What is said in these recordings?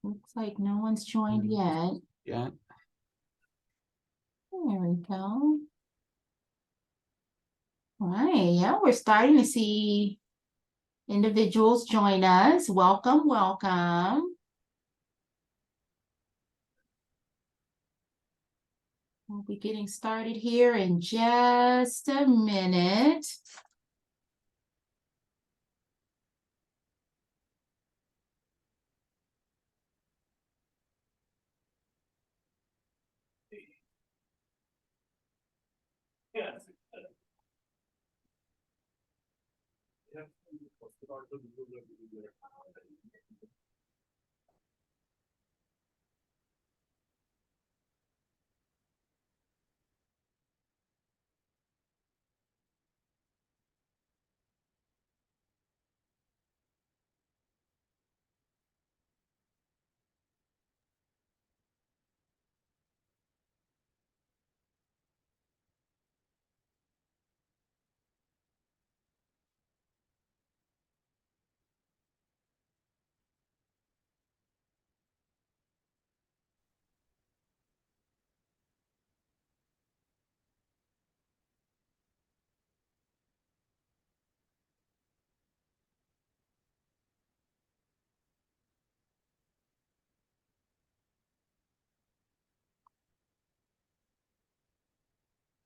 Looks like no one's joined yet. Yeah. There we go. All right, yeah, we're starting to see individuals join us. Welcome, welcome. We'll be getting started here in just a minute.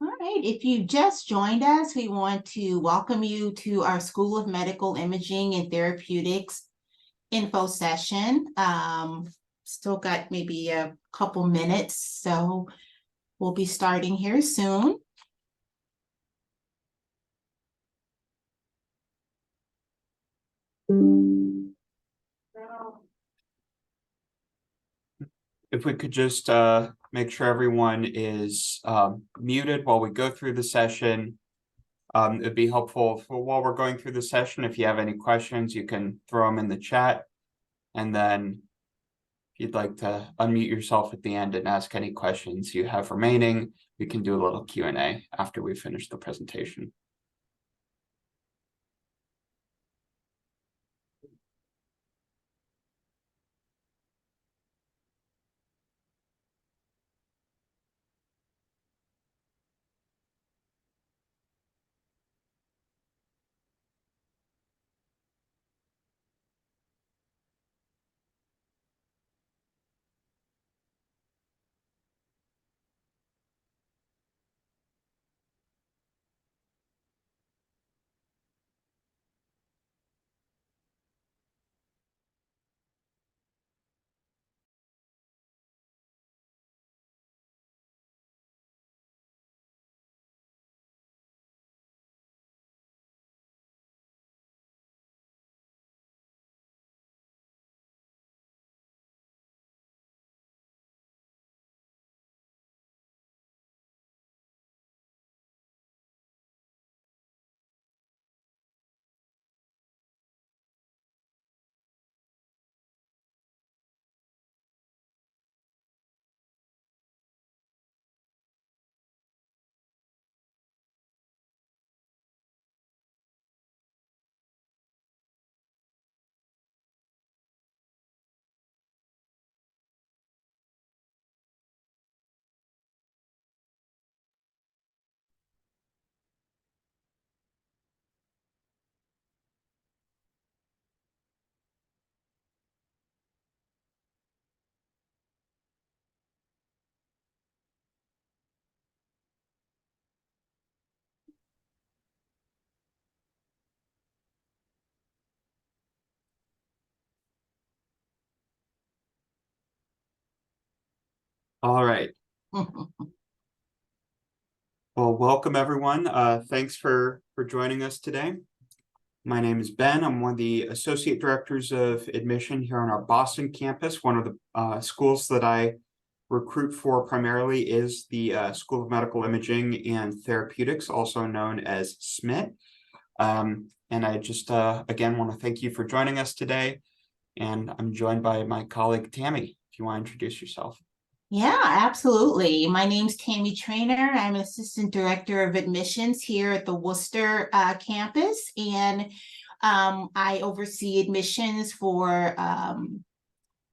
All right, if you just joined us, we want to welcome you to our School of Medical Imaging and Therapeutics info session. Still got maybe a couple minutes, so we'll be starting here soon. If we could just make sure everyone is muted while we go through the session. It'd be helpful for while we're going through the session. If you have any questions, you can throw them in the chat. And then if you'd like to unmute yourself at the end and ask any questions you have remaining, we can do a little Q&A after we finish the presentation. All right. Well, welcome everyone. Thanks for joining us today. My name is Ben. I'm one of the Associate Directors of Admission here on our Boston campus. One of the schools that I recruit for primarily is the School of Medical Imaging and Therapeutics, also known as SMIT. And I just, again, want to thank you for joining us today. And I'm joined by my colleague, Tammy, if you want to introduce yourself. Yeah, absolutely. My name's Tammy Trainer. I'm Assistant Director of Admissions here at the Worcester campus, and I oversee admissions for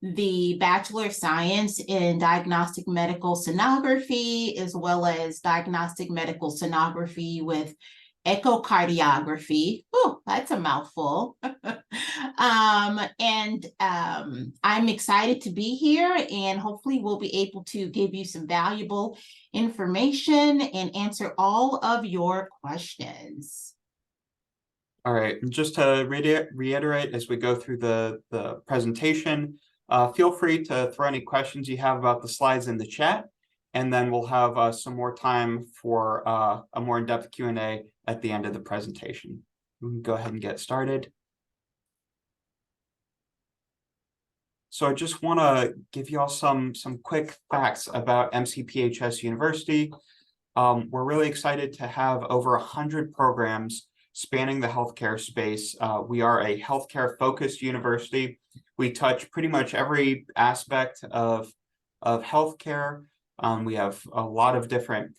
the Bachelor of Science in Diagnostic Medical Sonography, as well as Diagnostic Medical Sonography with echocardiography. Oh, that's a mouthful. I'm excited to be here, and hopefully we'll be able to give you some valuable information and answer all of your questions. All right, and just to reiterate as we go through the presentation, feel free to throw any questions you have about the slides in the chat, and then we'll have some more time for a more in-depth Q&A at the end of the presentation. We can go ahead and get started. So I just want to give you all some quick facts about MCPHS University. We're really excited to have over 100 programs spanning the healthcare space. We are a healthcare-focused university. We touch pretty much every aspect of healthcare. We have a lot of different,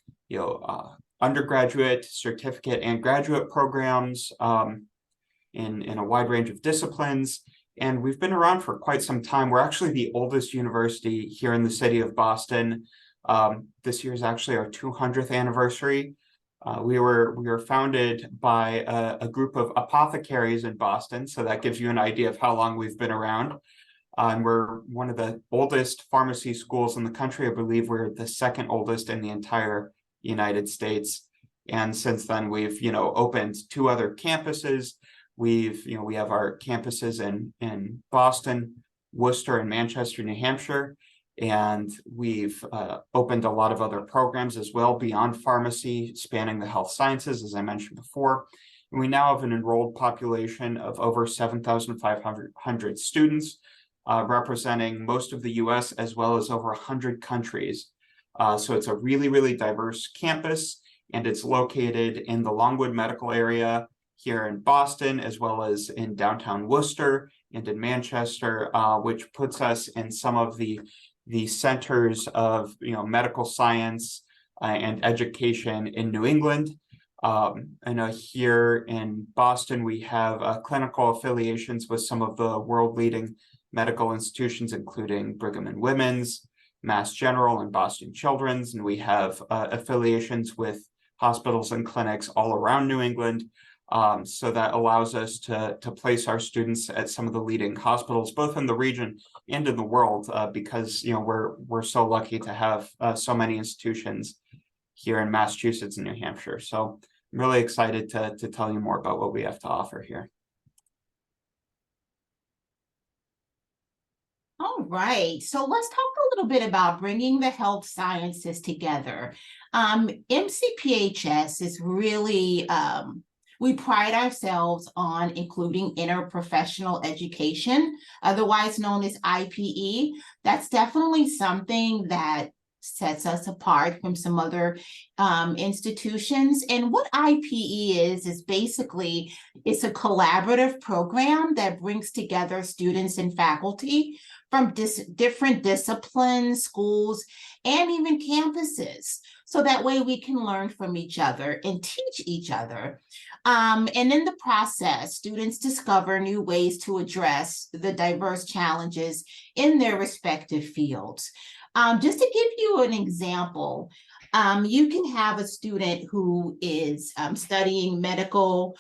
undergraduate, certificate, and graduate programs in a wide range of disciplines. And we've been around for quite some time. We're actually the oldest university here in the city of Boston. This year is actually our 200th anniversary. We were founded by a group of apothecaries in Boston, so that gives you an idea of how long we've been around. And we're one of the oldest pharmacy schools in the country. I believe we're the second oldest in the entire United States. And since then, we've opened 2 other campuses. We have our campuses in Boston, Worcester, and Manchester, New Hampshire. And we've opened a lot of other programs as well beyond pharmacy, spanning the health sciences, as I mentioned before. And we now have an enrolled population of over 7,500 students, representing most of the US as well as over 100 countries. So it's a really, really diverse campus, and it's located in the Longwood medical area here in Boston, as well as in downtown Worcester and in Manchester, which puts us in some of the centers of medical science and education in New England. I know here in Boston, we have clinical affiliations with some of the world-leading medical institutions, including Brigham and Women's, Mass General, and Boston Children's. And we have affiliations with hospitals and clinics all around New England. So that allows us to place our students at some of the leading hospitals, both in the region and in the world, because we're so lucky to have so many institutions here in Massachusetts and New Hampshire. So I'm really excited to tell you more about what we have to offer here. All right, so let's talk a little bit about bringing the health sciences together. MCPHS is really, we pride ourselves on including interprofessional education, otherwise known as IPE. That's definitely something that sets us apart from some other institutions. And what IPE is basically, it's a collaborative program that brings together students and faculty from different disciplines, schools, and even campuses. So that way we can learn from each other and teach each other. And in the process, students discover new ways to address the diverse challenges in their respective fields. Just to give you an example, you can have a student who is studying medical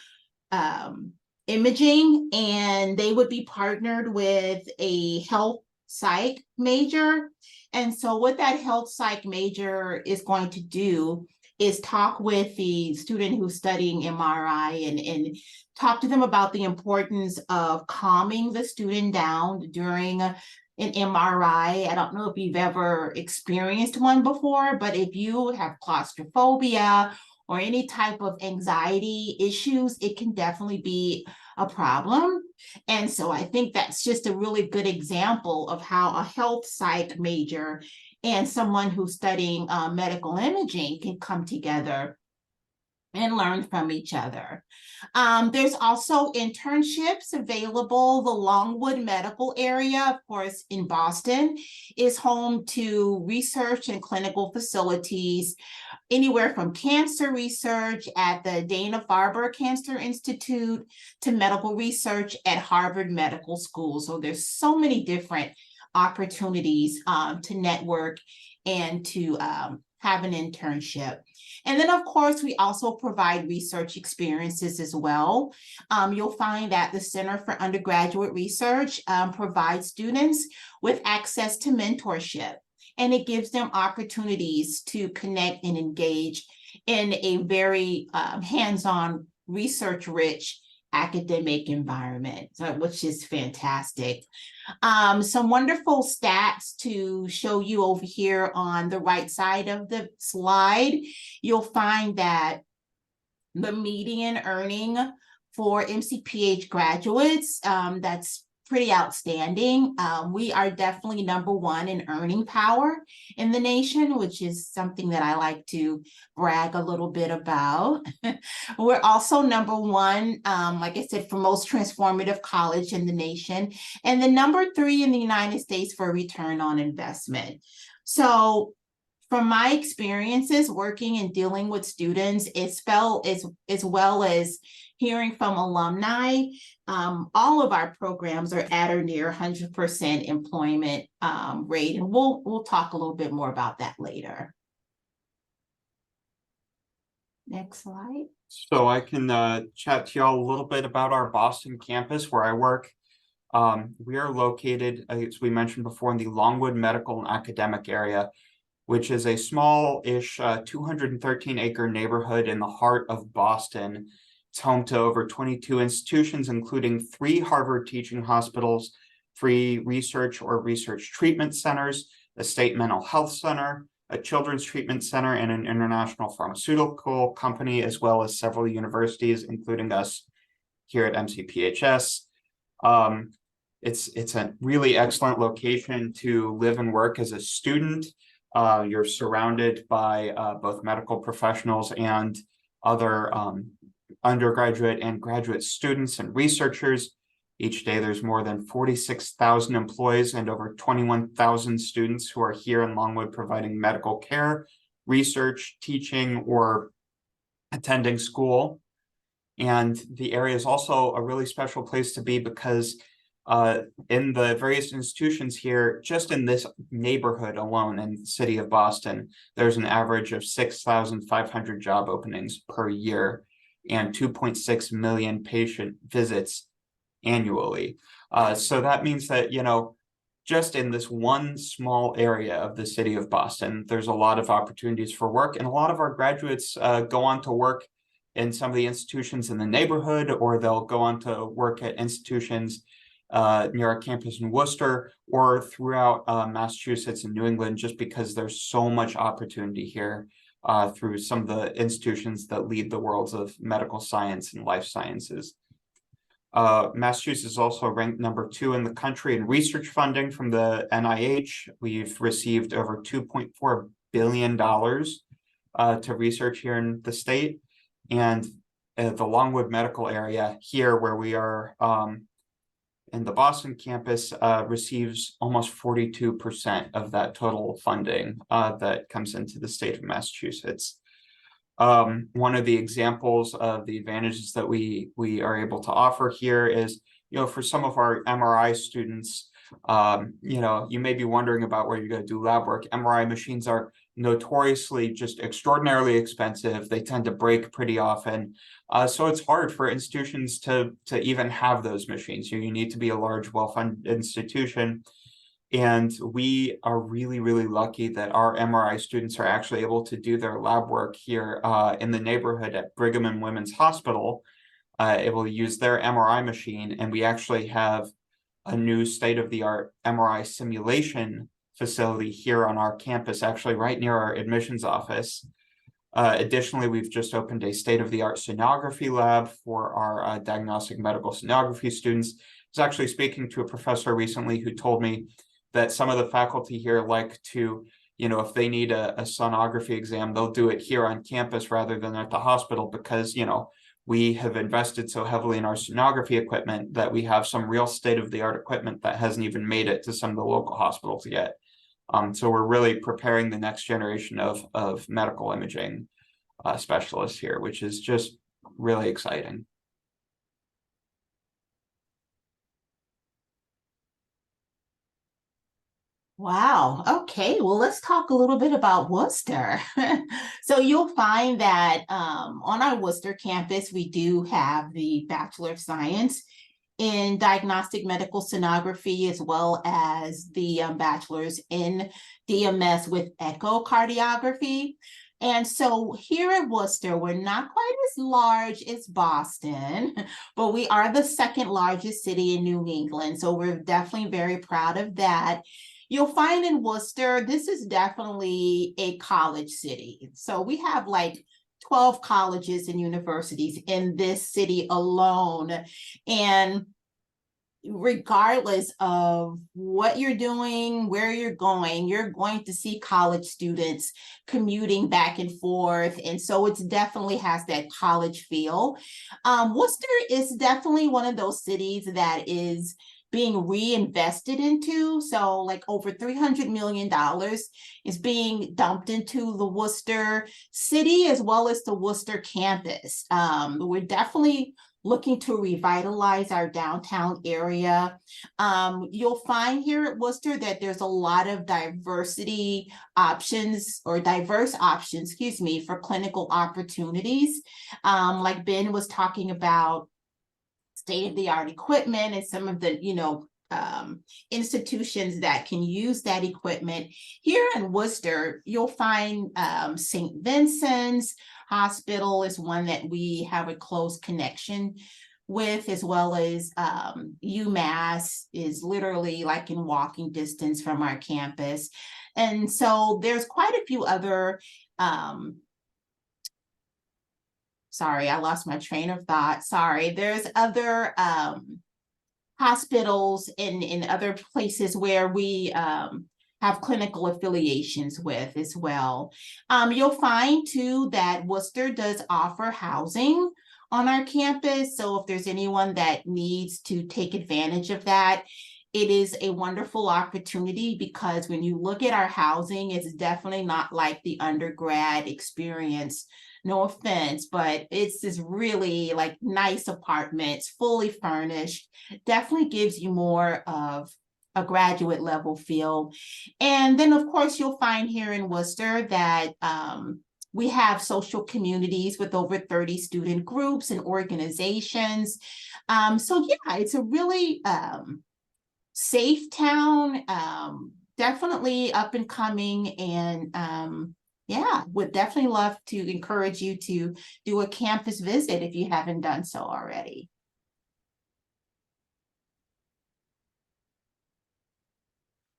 imaging, and they would be partnered with a health psych major. And so what that health psych major is going to do is talk with the student who's studying MRI and talk to them about the importance of calming the student down during an MRI. I don't know if you've ever experienced one before, but if you have claustrophobia or any type of anxiety issues, it can definitely be a problem. And so I think that's just a really good example of how a health psych major and someone who's studying medical imaging can come together and learn from each other. There's also internships available. The Longwood medical area, of course, in Boston, is home to research and clinical facilities, anywhere from cancer research at the Dana-Farber Cancer Institute to medical research at Harvard Medical School. So there's so many different opportunities to network and to have an internship. And then, of course, we also provide research experiences as well. You'll find that the Center for Undergraduate Research provides students with access to mentorship, and it gives them opportunities to connect and engage in a very hands-on, research-rich academic environment, which is fantastic. Some wonderful stats to show you over here on the right side of the slide. You'll find that the median earning for MCPH graduates, that's pretty outstanding. We are definitely #1 in earning power in the nation, which is something that I like to brag a little bit about. We're also #1, like I said, for most transformative college in the nation, and the #3 in the United States for return on investment. So from my experiences working and dealing with students, as well as hearing from alumni, all of our programs are at or near 100% employment rate, and we'll talk a little bit more about that later. Next slide. So I can chat to y'all a little bit about our Boston campus where I work. We are located, as we mentioned before, in the Longwood Medical and Academic area, which is a small-ish 213-acre neighborhood in the heart of Boston. It's home to over 22 institutions, including 3 Harvard teaching hospitals, 3 research or research treatment centers, a state mental health center, a children's treatment center, and an international pharmaceutical company, as well as several universities, including us here at MCPHS. It's a really excellent location to live and work as a student. You're surrounded by both medical professionals and other undergraduate and graduate students and researchers. Each day, there's more than 46,000 employees and over 21,000 students who are here in Longwood providing medical care, research, teaching, or attending school. And the area is also a really special place to be because in the various institutions here, just in this neighborhood alone in the city of Boston, there's an average of 6,500 job openings per year and 2.6 million patient visits annually. So that means that, just in this one small area of the city of Boston, there's a lot of opportunities for work, and a lot of our graduates go on to work in some of the institutions in the neighborhood, or they'll go on to work at institutions near our campus in Worcester or throughout Massachusetts and New England, just because there's so much opportunity here through some of the institutions that lead the worlds of medical science and life sciences. Massachusetts is also ranked #2 in the country in research funding from the NIH. We've received over $2.4 billion to research here in the state. And the Longwood medical area here, where we are in the Boston campus, receives almost 42% of that total funding that comes into the state of Massachusetts. One of the examples of the advantages that we are able to offer here is, for some of our MRI students, you may be wondering about where you're going to do lab work. MRI machines are notoriously just extraordinarily expensive. They tend to break pretty often. So it's hard for institutions to even have those machines. You need to be a large, well-funded institution. And we are really, really lucky that our MRI students are actually able to do their lab work here in the neighborhood at Brigham and Women's Hospital, able to use their MRI machine. And we actually have a new state-of-the-art MRI simulation facility here on our campus, actually right near our admissions office. Additionally, we've just opened a state-of-the-art sonography lab for our diagnostic medical sonography students. I was actually speaking to a professor recently who told me that some of the faculty here like to, if they need a sonography exam, they'll do it here on campus rather than at the hospital because, we have invested so heavily in our sonography equipment that we have some real state-of-the-art equipment that hasn't even made it to some of the local hospitals yet. So we're really preparing the next generation of medical imaging specialists here, which is just really exciting. Wow. Okay. Well, let's talk a little bit about Worcester. So you'll find that on our Worcester campus, we do have the Bachelor of Science in Diagnostic Medical Sonography, as well as the bachelor's in DMS with echocardiography. And so here at Worcester, we're not quite as large as Boston, but we are the second largest city in New England. So we're definitely very proud of that. You'll find in Worcester, this is definitely a college city. So we have like 12 colleges and universities in this city alone. And regardless of what you're doing, where you're going to see college students commuting back and forth. And so it definitely has that college feel. Worcester is definitely one of those cities that is being reinvested into. So like over $300 million is being dumped into the Worcester city as well as the Worcester campus. We're definitely looking to revitalize our downtown area. You'll find here at Worcester that there's a lot of diversity options or diverse options, excuse me, for clinical opportunities. Like Ben was talking about state-of-the-art equipment and some of the, institutions that can use that equipment. Here in Worcester, you'll find St. Vincent's Hospital is one that we have a close connection with, as well as UMass is literally like in walking distance from our campus. And so there's quite a few other sorry, I lost my train of thought. Sorry, there's other hospitals in other places where we have clinical affiliations with as well. You'll find too that Worcester does offer housing on our campus. So if there's anyone that needs to take advantage of that, it is a wonderful opportunity because when you look at our housing, it's definitely not like the undergrad experience. No offense, but it's this really like nice apartments, fully furnished, definitely gives you more of a graduate level feel. And then of course you'll find here in Worcester that we have social communities with over 30 student groups and organizations. So yeah, it's a really safe town, definitely up and coming, and yeah, would definitely love to encourage you to do a campus visit if you haven't done so already.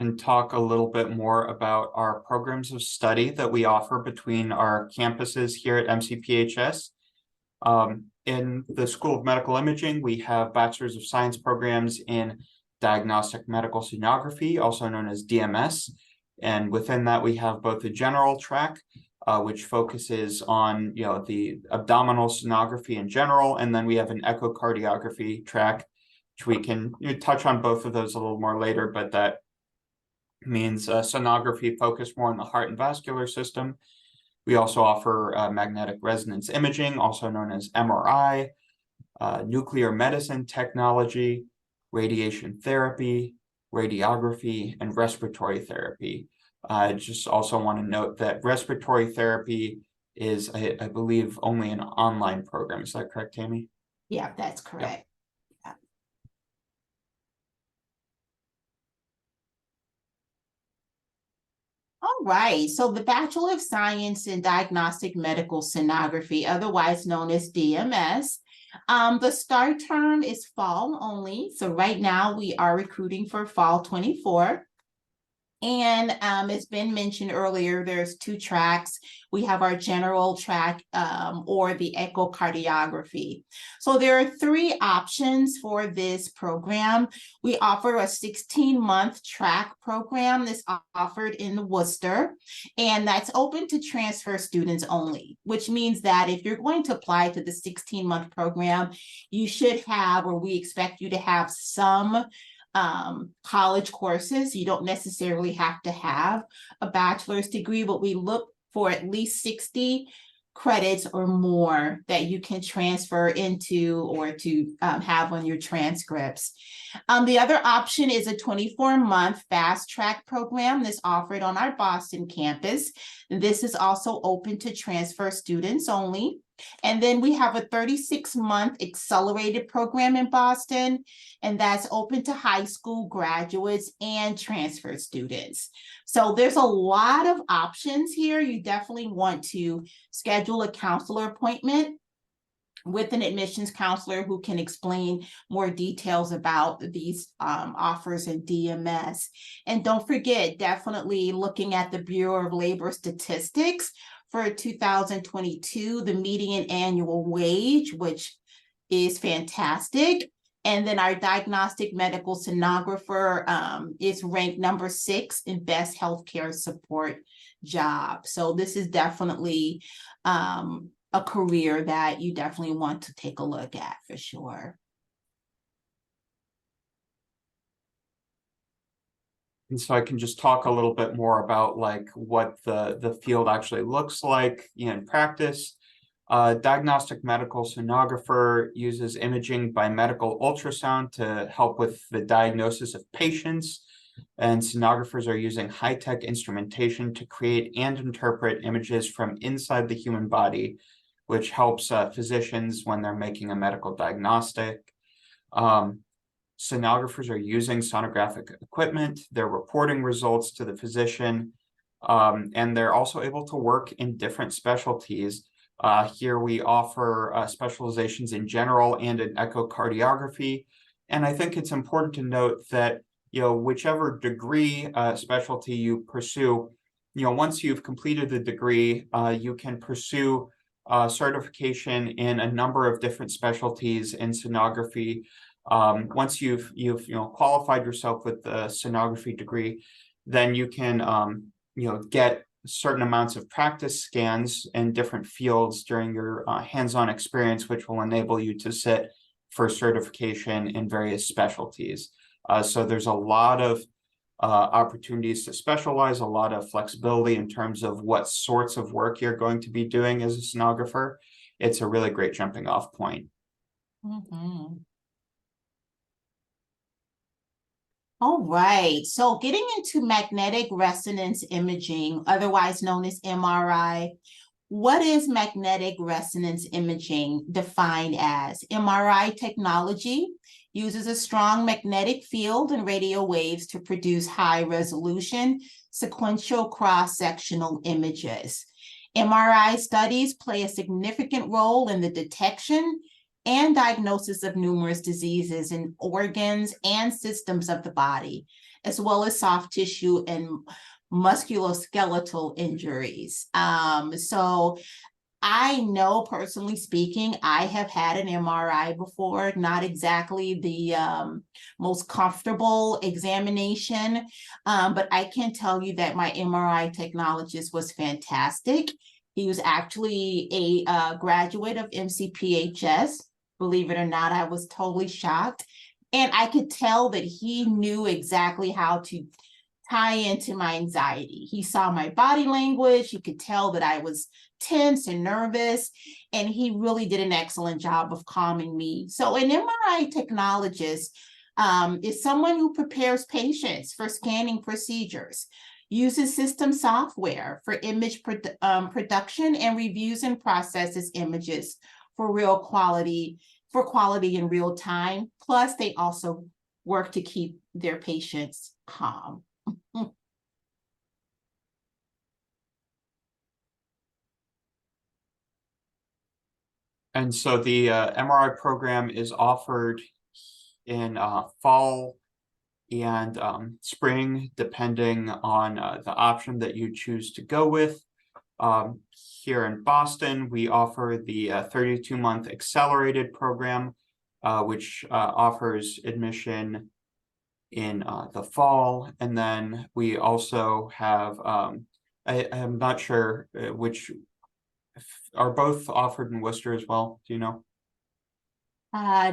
And talk a little bit more about our programs of study that we offer between our campuses here at MCPHS. In the School of Medical Imaging, we have Bachelor's of Science programs in Diagnostic Medical Sonography, also known as DMS. And within that, we have both a general track, which focuses on the abdominal sonography in general, and then we have an echocardiography track, which we can touch on both of those a little more later, but that means sonography focused more on the heart and vascular system. We also offer magnetic resonance imaging, also known as MRI, nuclear medicine technology, radiation therapy, radiography, and respiratory therapy. I just also want to note that respiratory therapy is, I believe, only an online program. Is that correct, Tammy? Yeah, that's correct. Yeah. All right, so the Bachelor of Science in Diagnostic Medical Sonography, otherwise known as DMS, the start term is fall only. So right now we are recruiting for fall 24. And it's been mentioned earlier, there's two tracks. We have our general track or the echocardiography. So there are three options for this program. We offer a 16-month track program that's offered in Worcester, and that's open to transfer students only, which means that if you're going to apply to the 16-month program, you should have, or we expect you to have some college courses. You don't necessarily have to have a bachelor's degree, but we look for at least 60 credits or more that you can transfer into or to have on your transcripts. The other option is a 24-month fast track program that's offered on our Boston campus. This is also open to transfer students only. And then we have a 36-month accelerated program in Boston, and that's open to high school graduates and transfer students. So there's a lot of options here. You definitely want to schedule a counselor appointment with an admissions counselor who can explain more details about these offers in DMS. And don't forget, definitely looking at the Bureau of Labor Statistics for 2022, the median annual wage, which is fantastic. And then our diagnostic medical sonographer is ranked number 6 in best healthcare support job. So this is definitely a career that you definitely want to take a look at for sure. And so I can just talk a little bit more about like what the field actually looks like in practice. Diagnostic medical sonographer uses imaging by medical ultrasound to help with the diagnosis of patients. And sonographers are using high-tech instrumentation to create and interpret images from inside the human body, which helps physicians when they're making a medical diagnostic. Sonographers are using sonographic equipment. They're reporting results to the physician, and they're also able to work in different specialties. Here we offer specializations in general and in echocardiography. And I think it's important to note that, whichever degree specialty you pursue, once you've completed the degree, you can pursue certification in a number of different specialties in sonography. Once you've qualified yourself with the sonography degree, then you can get certain amounts of practice scans in different fields during your hands-on experience, which will enable you to sit for certification in various specialties. So there's a lot of opportunities to specialize, a lot of flexibility in terms of what sorts of work you're going to be doing as a sonographer. It's a really great jumping off point. Mm-hmm. All right, so getting into magnetic resonance imaging, otherwise known as MRI. What is magnetic resonance imaging defined as? MRI technology uses a strong magnetic field and radio waves to produce high resolution, sequential cross-sectional images. MRI studies play a significant role in the detection and diagnosis of numerous diseases in organs and systems of the body, as well as soft tissue and musculoskeletal injuries. So I know, personally speaking, I have had an MRI before, not exactly the most comfortable examination, but I can tell you that my MRI technologist was fantastic. He was actually a graduate of MCPHS. Believe it or not, I was totally shocked. And I could tell that he knew exactly how to tie into my anxiety. He saw my body language. He could tell that I was tense and nervous, and he really did an excellent job of calming me. So an MRI technologist is someone who prepares patients for scanning procedures, uses system software for image production, and reviews and processes images for quality in real time. Plus, they also work to keep their patients calm. And so the MRI program is offered in fall and spring, depending on the option that you choose to go with. Here in Boston, we offer the 32-month accelerated program, which offers admission in the fall. And then we also have, I'm not sure which, are both offered in Worcester as well? Do you know? Yeah.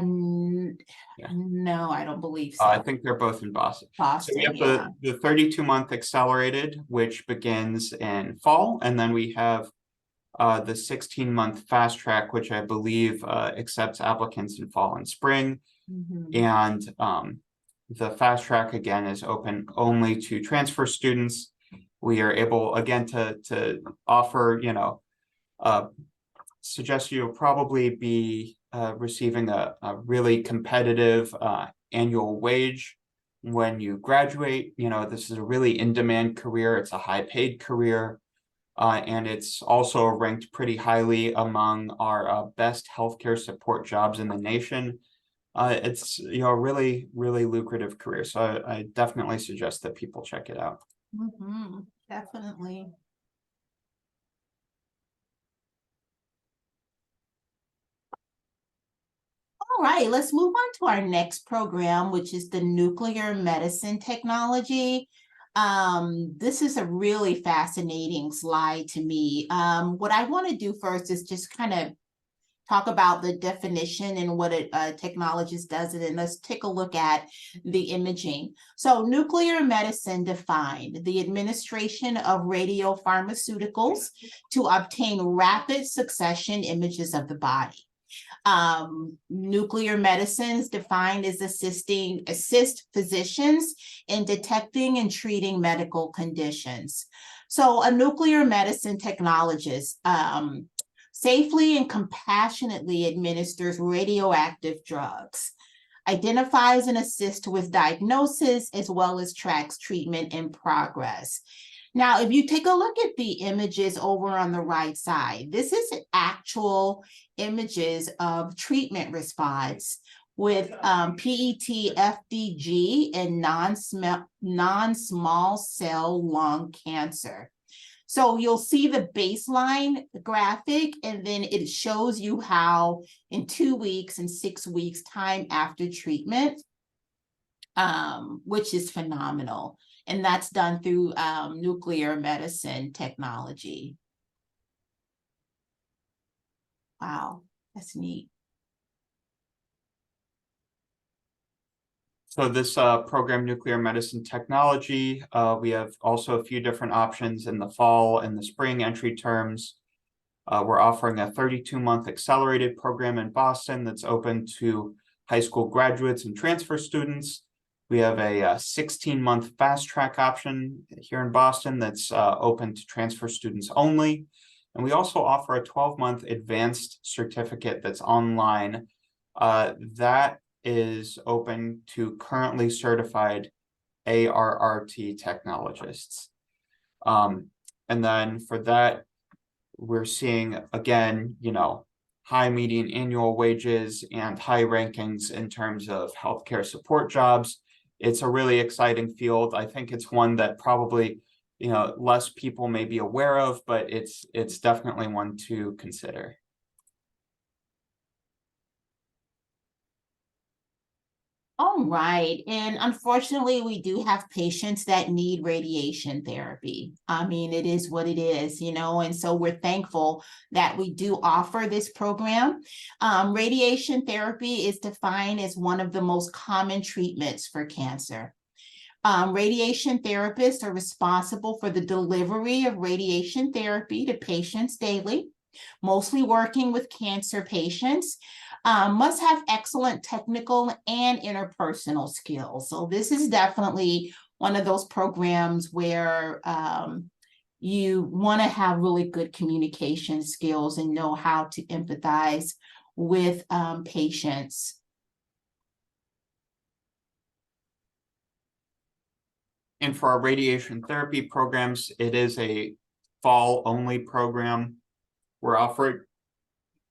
No, I don't believe so. I think they're both in Boston. Boston, so we have yeah. the 32-month accelerated, which begins in fall, and then we have the 16-month fast track, which I believe accepts applicants in fall and spring. And the fast track again is open only to transfer students. We are able again to offer, suggest you'll probably be receiving a really competitive annual wage when you graduate. This is a really in-demand career. It's a high-paid career. And it's also ranked pretty highly among our best healthcare support jobs in the nation. It's a really, really lucrative career. So I definitely suggest that people check it out. Definitely. All right, let's move on to our next program, which is the nuclear medicine technology. This is a really fascinating slide to me. What I want to do first is just kind of talk about the definition and what a technologist does, and then let's take a look at the imaging. So nuclear medicine defined the administration of radiopharmaceuticals to obtain rapid succession images of the body. Nuclear medicine is defined as assist physicians in detecting and treating medical conditions. So a nuclear medicine technologist safely and compassionately administers radioactive drugs, identifies and assists with diagnosis, as well as tracks treatment in progress. Now, if you take a look at the images over on the right side, this is actual images of treatment response with PET FDG and non-small cell lung cancer. So you'll see the baseline graphic, and then it shows you how in 2 weeks and 6 weeks time after treatment, which is phenomenal. And that's done through nuclear medicine technology. Wow, that's neat. So this program, Nuclear Medicine Technology, we have also a few different options in the fall and the spring entry terms. We're offering a 32-month accelerated program in Boston that's open to high school graduates and transfer students. We have a 16-month fast track option here in Boston that's open to transfer students only. And we also offer a 12-month advanced certificate that's online that is open to currently certified ARRT technologists. And then for that, we're seeing, again, high median annual wages and high rankings in terms of healthcare support jobs. It's a really exciting field. I think it's one that probably, less people may be aware of, but it's definitely one to consider. All right. And unfortunately, we do have patients that need radiation therapy. I mean, it is what it is, and so we're thankful that we do offer this program. Radiation therapy is defined as one of the most common treatments for cancer. Radiation therapists are responsible for the delivery of radiation therapy to patients daily, mostly working with cancer patients. Must have excellent technical and interpersonal skills. So this is definitely one of those programs where you want to have really good communication skills and know how to empathize with patients. And for our radiation therapy programs, it is a fall-only program. We're offering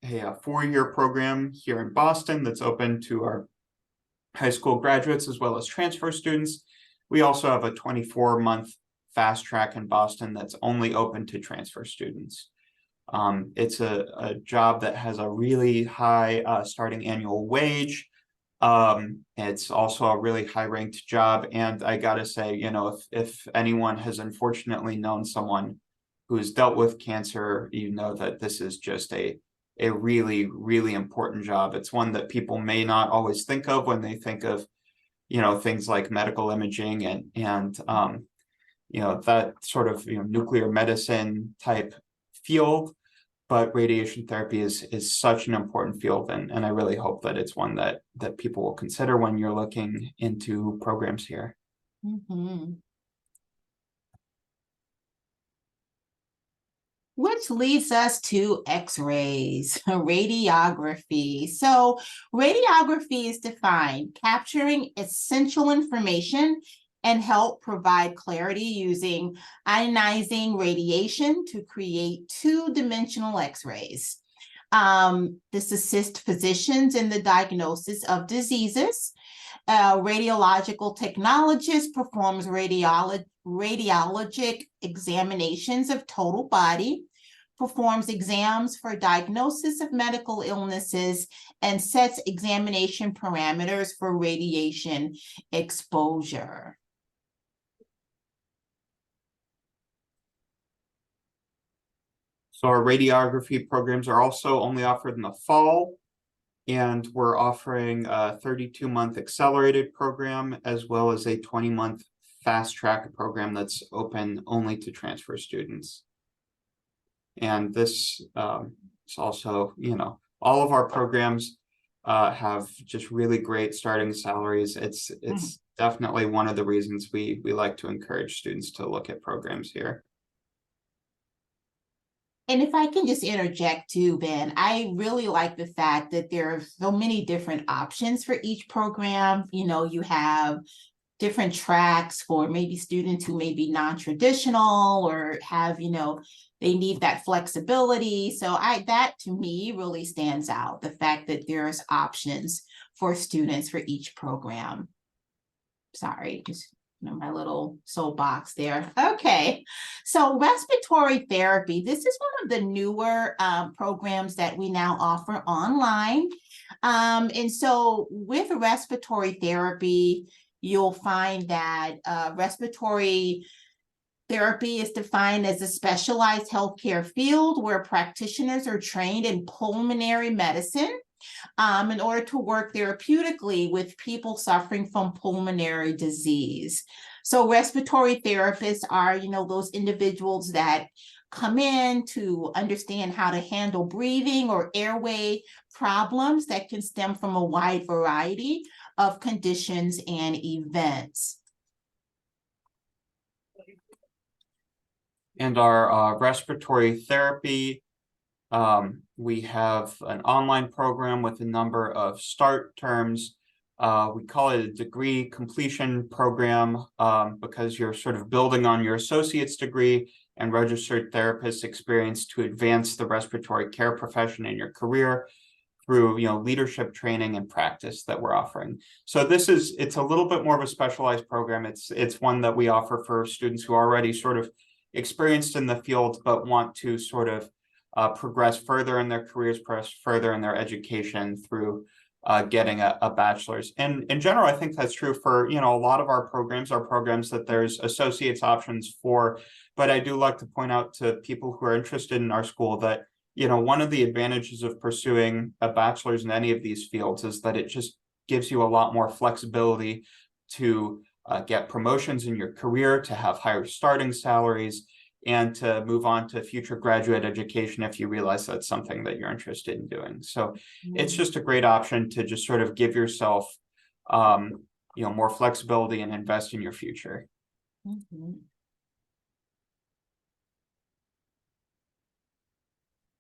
a 4-year program here in Boston that's open to our high school graduates as well as transfer students. We also have a 24-month fast track in Boston that's only open to transfer students. It's a job that has a really high starting annual wage. It's also a really high ranked job. And I gotta say, if anyone has unfortunately known someone who's dealt with cancer, that this is just a really, really important job. It's one that people may not always think of when they think of, things like medical imaging and that sort of, nuclear medicine type field. but radiation therapy is such an important field, and I really hope that it's one that people will consider when you're looking into programs here. Mhm. Which leads us to X-rays, radiography. So radiography is defined capturing essential information and help provide clarity using ionizing radiation to create two-dimensional X-rays. This assists physicians in the diagnosis of diseases. Radiological technologist performs radiologic examinations of total body, performs exams for diagnosis of medical illnesses, and sets examination parameters for radiation exposure. So our radiography programs are also only offered in the fall, and we're offering a 32-month accelerated program as well as a 20-month fast track program that's open only to transfer students. And this is also, all of our programs have just really great starting salaries. It's definitely one of the reasons we like to encourage students to look at programs here. And if I can just interject too, Ben, I really like the fact that there are so many different options for each program. You have different tracks for maybe students who may be non-traditional or have, they need that flexibility. So that to me really stands out, the fact that there's options for students for each program. Sorry, just my little soapbox there. Okay, so respiratory therapy. This is one of the newer programs that we now offer online. And so with respiratory therapy, you'll find that respiratory therapy is defined as a specialized healthcare field where practitioners are trained in pulmonary medicine in order to work therapeutically with people suffering from pulmonary disease. So respiratory therapists are, those individuals that come in to understand how to handle breathing or airway problems that can stem from a wide variety of conditions and events. And our respiratory therapy, we have an online program with a number of start terms. We call it a degree completion program because you're sort of building on your associate's degree and registered therapist experience to advance the respiratory care profession in your career through leadership training and practice that we're offering. So it's a little bit more of a specialized program. It's one that we offer for students who are already sort of experienced in the field but want to sort of progress further in their careers, progress further in their education through getting a bachelor's. And in general, I think that's true for, a lot of our programs are programs that there's associate's options for, but I do like to point out to people who are interested in our school that, one of the advantages of pursuing a bachelor's in any of these fields is that it just gives you a lot more flexibility to get promotions in your career, to have higher starting salaries, and to move on to future graduate education if you realize that's something that you're interested in doing. So it's just a great option to just sort of give yourself, more flexibility and invest in your future.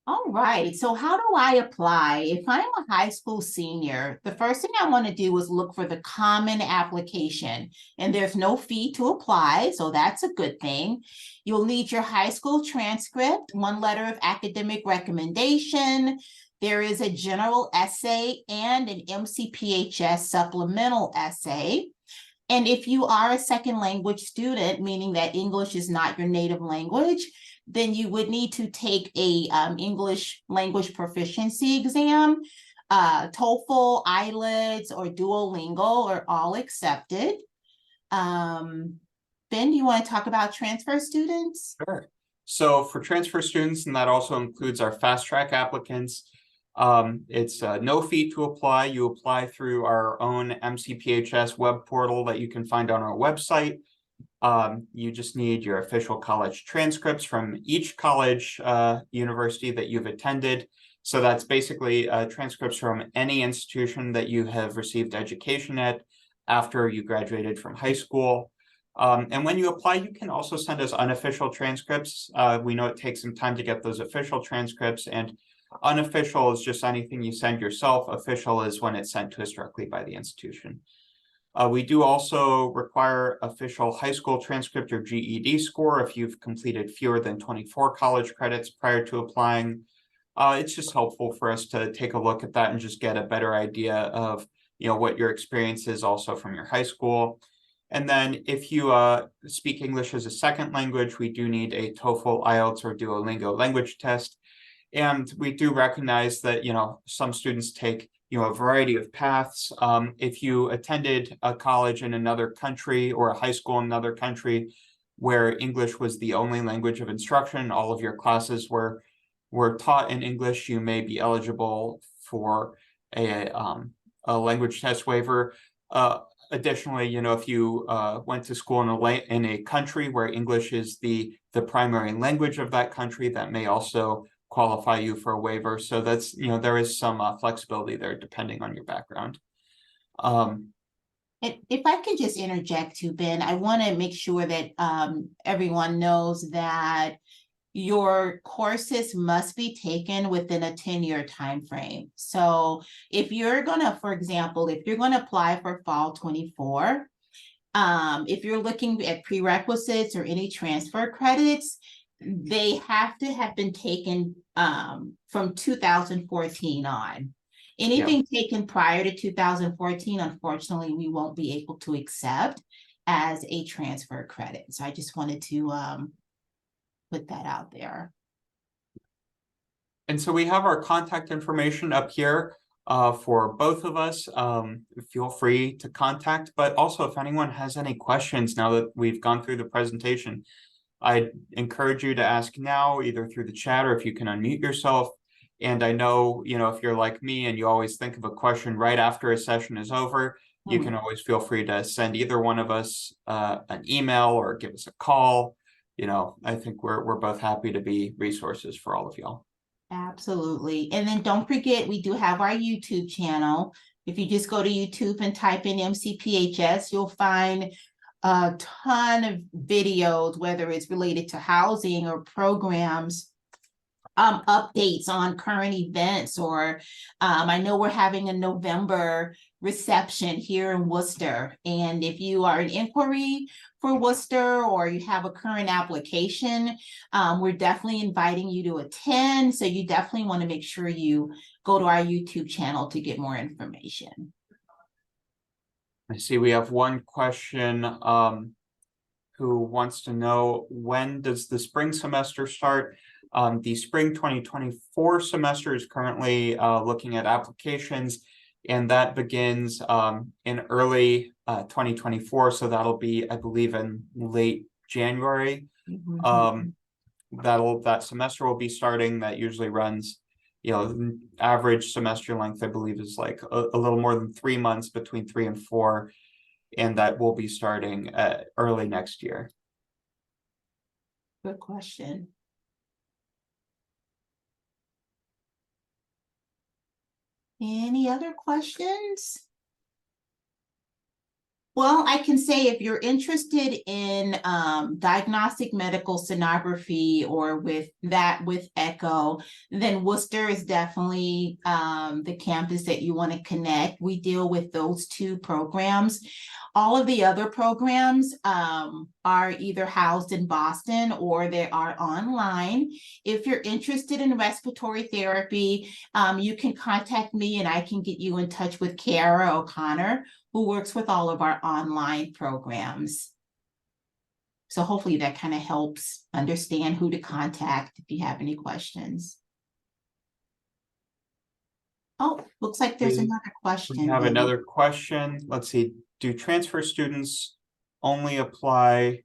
All right, so how do I apply? If I'm a high school senior, the first thing I want to do is look for the common application, and there's no fee to apply, so that's a good thing. You'll need your high school transcript, one letter of academic recommendation. There is a general essay and an MCPHS supplemental essay. And if you are a second language student, meaning that English is not your native language, then you would need to take a English language proficiency exam. TOEFL, IELTS, or Duolingo are all accepted. Ben, do you want to talk about transfer students? Sure. So for transfer students, and that also includes our fast track applicants, it's no fee to apply. You apply through our own MCPHS web portal that you can find on our website. You just need your official college transcripts from each college university that you've attended. So that's basically transcripts from any institution that you have received education at after you graduated from high school. And when you apply, you can also send us unofficial transcripts. We know it takes some time to get those official transcripts, and unofficial is just anything you send yourself. Official is when it's sent to us directly by the institution. We do also require official high school transcript or GED score if you've completed fewer than 24 college credits prior to applying. It's just helpful for us to take a look at that and just get a better idea of, what your experience is also from your high school. And then if you speak English as a second language, we do need a TOEFL, IELTS, or Duolingo language test. And we do recognize that, some students take, a variety of paths. If you attended a college in another country or a high school in another country where English was the only language of instruction, all of your classes were taught in English, you may be eligible for a language test waiver. Additionally, if you went to school in a country where English is the primary language of that country, that may also qualify you for a waiver. So that's, there is some flexibility there depending on your background. If I could just interject too, Ben, I want to make sure that everyone knows that your courses must be taken within a 10-year time frame. So if you're going to, for example, if you're going to apply for fall 24, if you're looking at prerequisites or any transfer credits, they have to have been taken from 2014 on. Anything taken prior to 2014, unfortunately, we won't be able to accept as a transfer credit. So I just wanted to put that out there. And so we have our contact information up here for both of us. Feel free to contact, but also if anyone has any questions now that we've gone through the presentation, I'd encourage you to ask now, either through the chat or if you can unmute yourself. And I know, if you're like me and you always think of a question right after a session is over, you can always feel free to send either one of us an email or give us a call. I think we're both happy to be resources for all of y'all. Absolutely. And then don't forget, we do have our YouTube channel. If you just go to YouTube and type in MCPHS, you'll find a ton of videos, whether it's related to housing or programs, updates on current events, or I know we're having a November reception here in Worcester. And if you are an inquiry for Worcester or you have a current application, we're definitely inviting you to attend. So you definitely want to make sure you go to our YouTube channel to get more information. I see we have one question who wants to know, when does the spring semester start? The spring 2024 semester is currently looking at applications, and that begins in early 2024. So that'll be, I believe, in late January. That semester will be starting. That usually runs, average semester length, I believe, is like a little more than 3 months, between 3 and 4. And that will be starting early next year. Good question. Any other questions? Well, I can say if you're interested in diagnostic medical sonography or with echo, then Worcester is definitely the campus that you want to connect. We deal with those two programs. All of the other programs are either housed in Boston or they are online. If you're interested in respiratory therapy, you can contact me and I can get you in touch with Kara O'Connor, who works with all of our online programs. So hopefully that kind of helps understand who to contact if you have any questions. Oh, looks like there's another question. We have another question. Let's see. Do transfer students only apply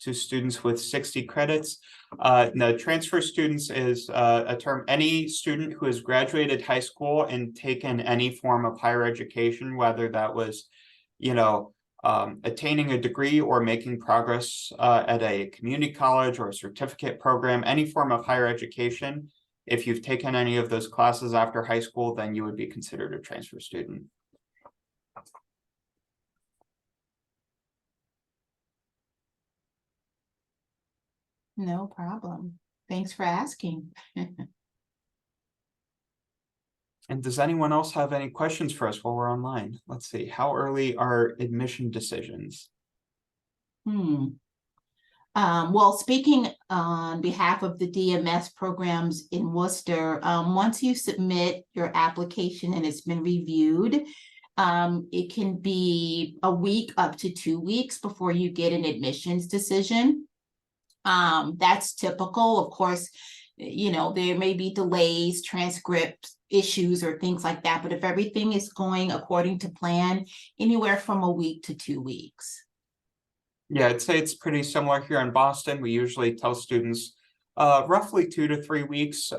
to students with 60 credits? No, transfer students is a term. Any student who has graduated high school and taken any form of higher education, whether that was, attaining a degree or making progress at a community college or a certificate program, any form of higher education. If you've taken any of those classes after high school, then you would be considered a transfer student. No problem. Thanks for asking. And does anyone else have any questions for us while we're online? Let's see, how early are admission decisions? Well, speaking on behalf of the DMS programs in Worcester, once you submit your application and it's been reviewed, it can be a week up to 2 weeks before you get an admissions decision. That's typical. Of course, you know, there may be delays, transcript issues or things like that, but if everything is going according to plan, anywhere from a week to 2 weeks. Yeah, I'd say it's pretty similar here in Boston. We usually tell students roughly 2 to 3 weeks.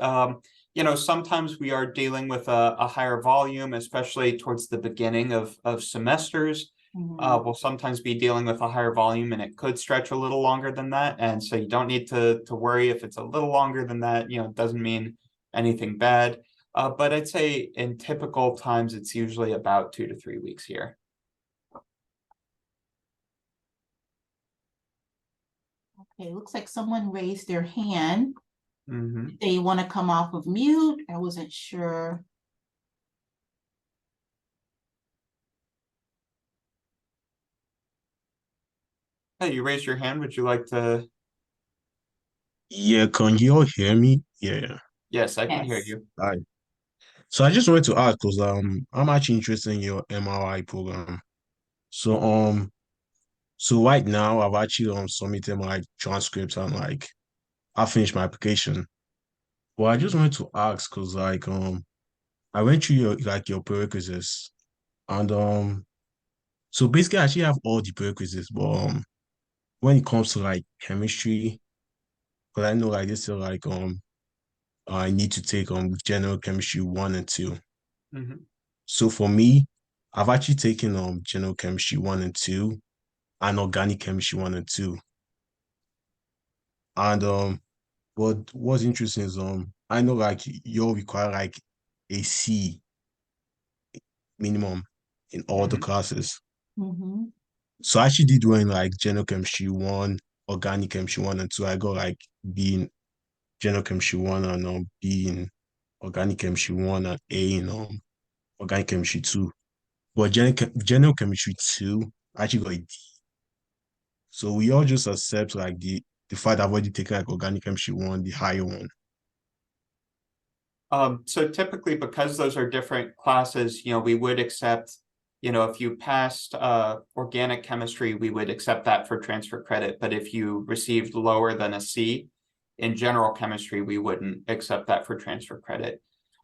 You know, sometimes we are dealing with a higher volume, especially towards the beginning of semesters. We'll sometimes be dealing with a higher volume and it could stretch a little longer than that. And so you don't need to worry if it's a little longer than that. You know, it doesn't mean anything bad. But I'd say in typical times, it's usually about 2 to 3 weeks here. Okay, looks like someone raised their hand. Mm-hmm. They want to come off of mute. I wasn't sure. Hey, you raised your hand. Would you like to? Yeah, can you all hear me? Yeah. Yes, I can hear Yes. you. Hi. So I just wanted to ask because I'm actually interested in your MRI program. So so right now I've actually submitted my transcripts and like I finished my application. But I just wanted to ask because I went through your prerequisites and so basically I actually have all the prerequisites, but when it comes to like chemistry, because I know like this is like I need to take general chemistry 1 and 2. Mm-hmm. So for me, I've actually taken general chemistry 1 and 2 and organic chemistry 1 and 2. And what's interesting is I know like you'll require like a C minimum in all the Mm-hmm. classes. Mm-hmm. So I actually did well in like general chemistry 1, organic chemistry 1 and 2. I got like B in general chemistry 1 and B in organic chemistry 1 and A in organic chemistry 2. But general chemistry 2, I actually got a D. So we all just accept like the fact I've already taken like organic chemistry 1, the higher one. So typically, because those are different classes, you know, we would accept, you know, if you passed organic chemistry, we would accept that for transfer credit. But if you received lower than a C in general chemistry, we wouldn't accept that for transfer credit.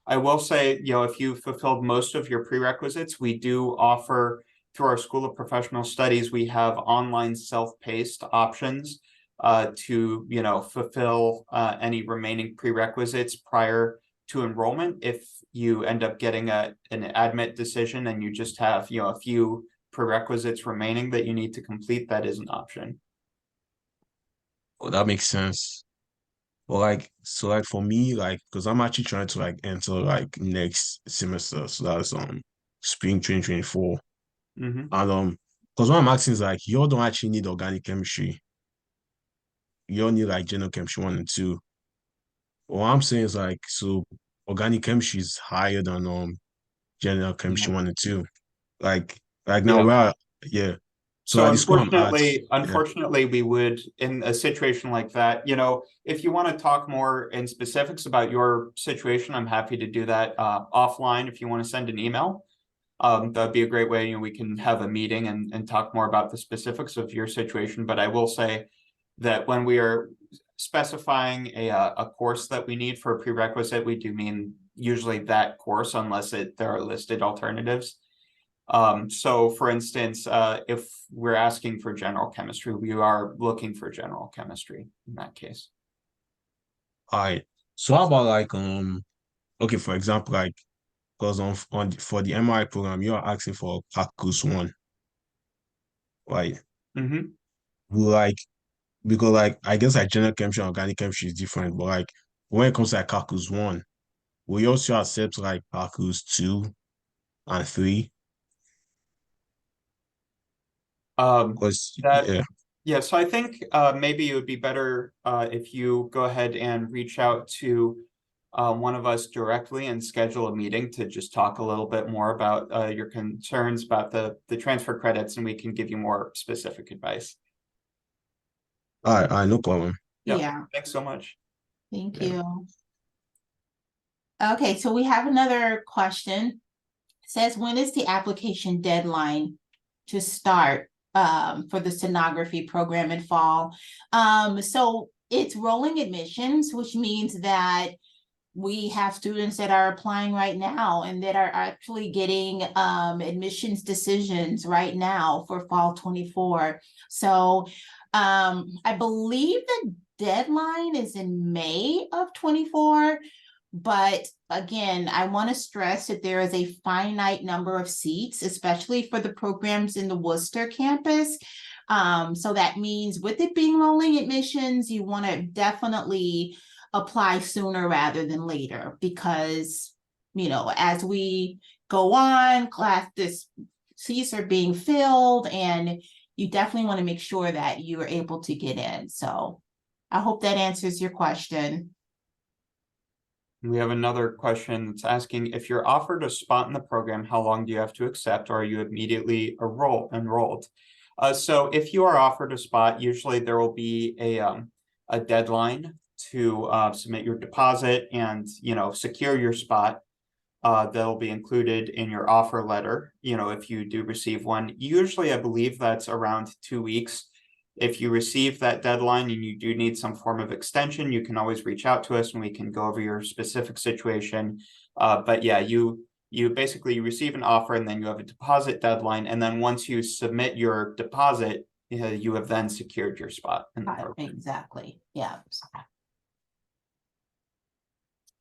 I will say, you know, if you fulfilled most of your prerequisites, we do offer through our School of Professional Studies, we have online self-paced options to, you know, fulfill any remaining prerequisites prior to enrollment. If you end up getting an admit decision and you just have, you know, a few prerequisites remaining that you need to complete, that is an option. Oh, that makes sense. But like, so like for me, like, because I'm actually trying to like enter like next semester, so that's spring 2024. Mm-hmm. And because what I'm asking is like, you all don't actually need organic chemistry. You all need like general chemistry 1 and 2. What I'm saying is like, so organic chemistry is higher than general chemistry 1 and 2. Like now Yeah. where yeah. So So at the school I'm at, yeah. unfortunately, we would, in a situation like that, you know, if you want to talk more in specifics about your situation, I'm happy to do that offline. If you want to send an email, that'd be a great way. You know, we can have a meeting and talk more about the specifics of your situation. But I will say that when we are specifying a course that we need for a prerequisite, we do mean usually that course, unless there are listed alternatives. So for instance, if we're asking for general chemistry, we are looking for general chemistry in that case. All right. So how about like okay, for example, like because for the MRI program, you're asking for calculus 1. right? Mm-hmm. We like because like I guess like general chemistry and organic chemistry is different, but like when it comes to like calculus 1, we also accept like calculus 2 and 3. Because That yeah. Yeah, so I think maybe it would be better if you go ahead and reach out to one of us directly and schedule a meeting to just talk a little bit more about your concerns about the transfer credits, and we can give you more specific advice. All right, no problem. Yep. Yeah, Thanks so much. thank Yeah. you. Okay, so we have another question. It says, when is the application deadline to start for the sonography program in fall? So it's rolling admissions, which means that we have students that are applying right now and that are actually getting admissions decisions right now for fall 24. So I believe the deadline is in May of 24. But again, I want to stress that there is a finite number of seats, especially for the programs in the Worcester campus. So that means with it being rolling admissions, you want to definitely apply sooner rather than later, because, you know, as we go on, seats are being filled, and you definitely want to make sure that you are able to get in. So I hope that answers your question. We have another question that's asking, if you're offered a spot in the program, how long do you have to accept, or are you immediately enrolled? So if you are offered a spot, usually there will be a deadline to submit your deposit and, you know, secure your spot. That'll be included in your offer letter, you know, if you do receive one. Usually, I believe that's around 2 weeks. If you receive that deadline and you do need some form of extension, you can always reach out to us and we can go over your specific situation. But yeah, you basically receive an offer and then you have a deposit deadline. And then once you submit your deposit, you have then secured your spot in the program. Exactly. Yeah.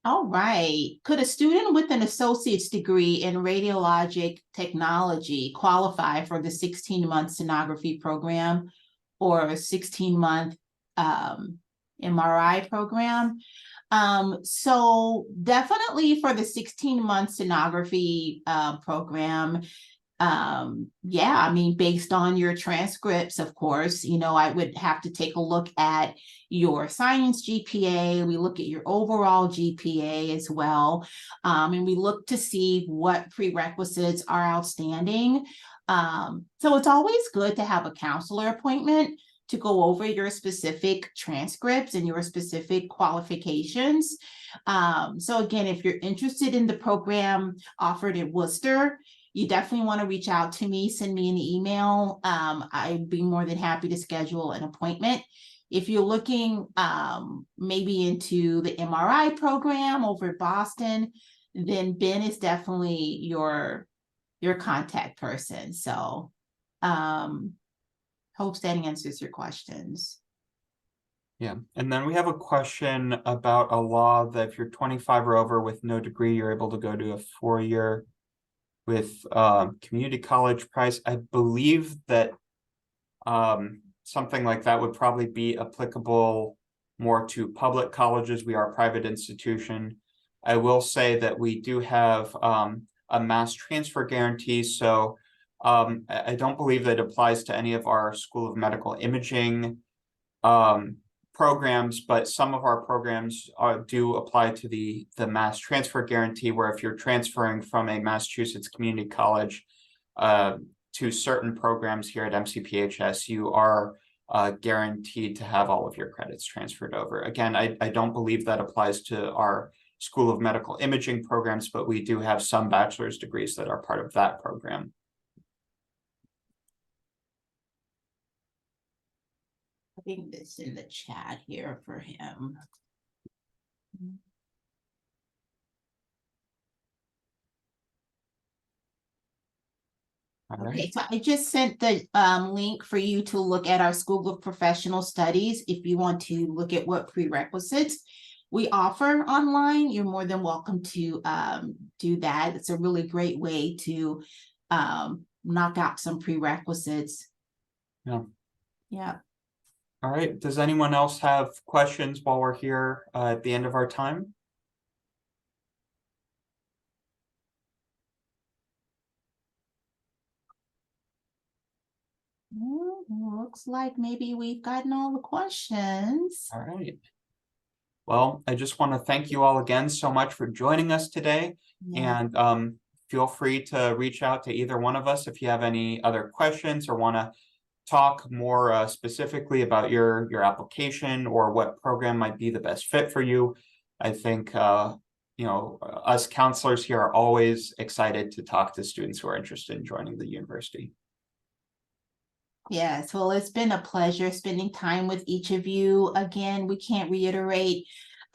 All right. Could a student with an associate's degree in radiologic technology qualify for the 16-month sonography program or a 16-month MRI program? So definitely for the 16-month sonography program, yeah, I mean, based on your transcripts, of course, you know, I would have to take a look at your science GPA. We look at your overall GPA as well. And we look to see what prerequisites are outstanding. So it's always good to have a counselor appointment to go over your specific transcripts and your specific qualifications. So again, if you're interested in the program offered at Worcester, you definitely want to reach out to me, send me an email. I'd be more than happy to schedule an appointment. If you're looking maybe into the MRI program over at Boston, then Ben is definitely your contact person. So hopes that answers your questions. Yeah, and then we have a question about a law that if you're 25 or over with no degree, you're able to go to a 4-year with community college price. I believe that something like that would probably be applicable more to public colleges. We are a private institution. I will say that we do have a mass transfer guarantee, so I don't believe that applies to any of our School of Medical Imaging programs, but some of our programs do apply to the mass transfer guarantee, where if you're transferring from a Massachusetts community college to certain programs here at MCPHS, you are guaranteed to have all of your credits transferred over. Again, I don't believe that applies to our School of Medical Imaging programs, but we do have some bachelor's degrees that are part of that program. Putting this in the chat here for him. All Okay, right. so I just sent the link for you to look at our School of Professional Studies. If you want to look at what prerequisites we offer online, you're more than welcome to do that. It's a really great way to knock out some prerequisites Yeah. Yeah. All right, does anyone else have questions while we're here at the end of our time? Looks like maybe we've gotten all the questions. All right. Well, I just want to thank you all again so much for joining us today. Yeah. And feel free to reach out to either one of us if you have any other questions or want to talk more specifically about your application or what program might be the best fit for you. I think us counselors here are always excited to talk to students who are interested in joining the university. Yes, well, it's been a pleasure spending time with each of you. Again, we can't reiterate,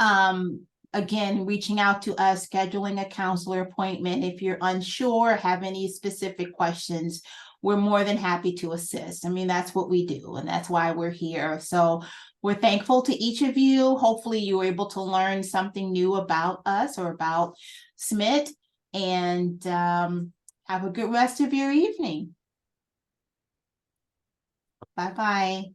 again, reaching out to us, scheduling a counselor appointment. If you're unsure, have any specific questions, we're more than happy to assist. I mean, that's what we do, and that's why we're here. So we're thankful to each of you. Hopefully you were able to learn something new about us or about SMIT, and have a good rest of your evening. Bye-bye.